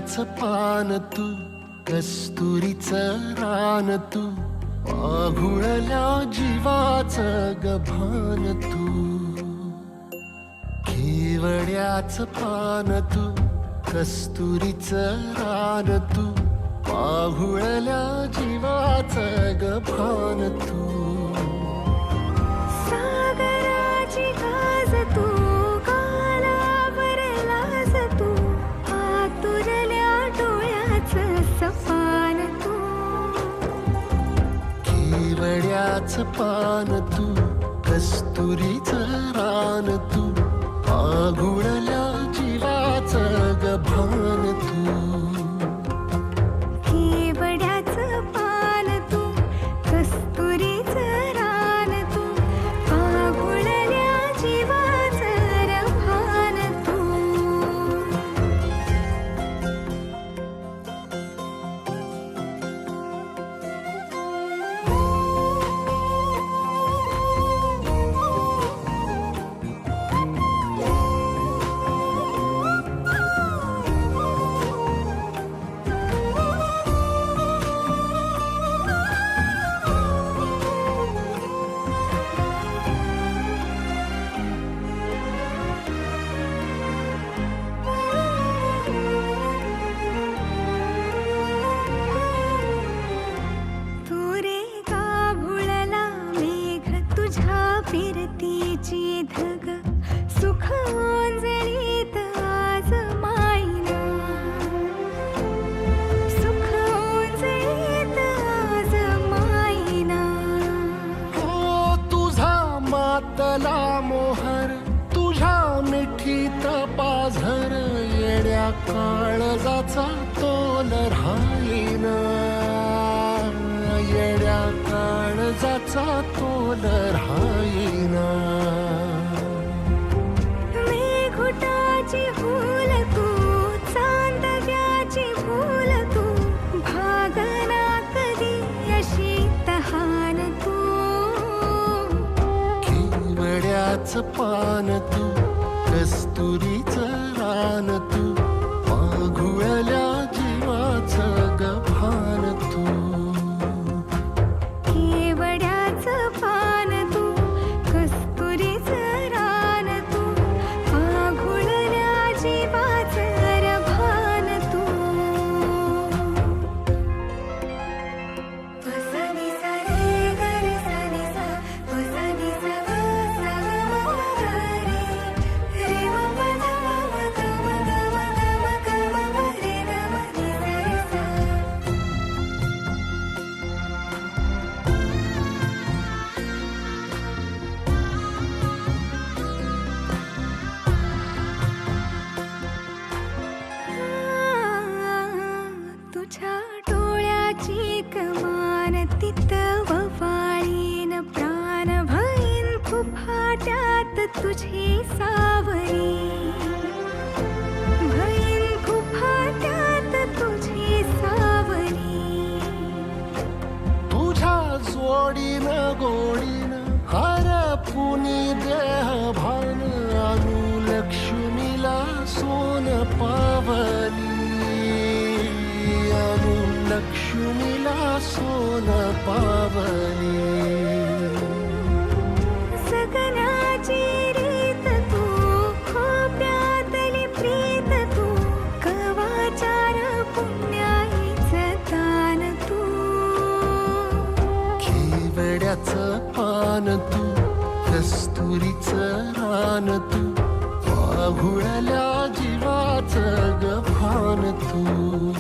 केवड्याचं पान तू, कस्तुरीचं रान तू, पाघुळल्या जीवाचं गभान तू. केवड्याचं पान तू, कस्तुरीचं रान तू, पाघुळल्या जीवाचं गभान तू. सागराची गाज तू, गालावर लाज तू, आतुरल्या डोळ्याचं सपान तू. केवड्याचं पान तू, कस्तुरीचं रान तू, पाघुळल्या जीवाचं गभान तू. केवड्याचं पान तू, कस्तुरीचं रान तू, पाघुळल्या जीवाचं रभान तू. फिरतीची धग सुख ओंजळीत आज मायना, सुख ओंजळीत आज मायना. हो तुझा मातला मोहर, तुझ्या मिठीत पाझर, येड्या काळजाचा तोल राहीना, येड्या काळजाचा तोल राहीना. मेघुटाची फूल तू, चांदव्याची फूल तू, भागना कधी अशी तहान तू. केवड्याचं पान तू, कस्तुरीचं रान तू, पाघुळल्या जीवाचं गभान तू. केवड्याचं पान तू, कस्तुरीचं रान तू, पाघुळल्या जीवाचं रभान तू. वसनी सा रे ग रे सा नि सा, वसनी सा ग सा ग म ग रे, रे म प ध म ग म ग म ग म ग म रे ग म नि सा रे सा. तुझ्या डोळ्याची कमान तिथं ववाळीन, प्राण भईन फुफाट्यात तुझी सावरी, भईन फुफाट्यात तुझी सावरी. तुझ्या जोडीनं गोडीनं हरपुनी देह भान, अनुलक्ष्मीला सोन पावली, अनुलक्ष्मीला सोन पावली. सगनाची रीत तू, खोप्यातली प्रीत तू, कवाचार पुण्याईचं दान तू. केवड्याचं पान तू, कस्तुरीचं रान तू, पाघुळल्या जीवाचं गभान तू.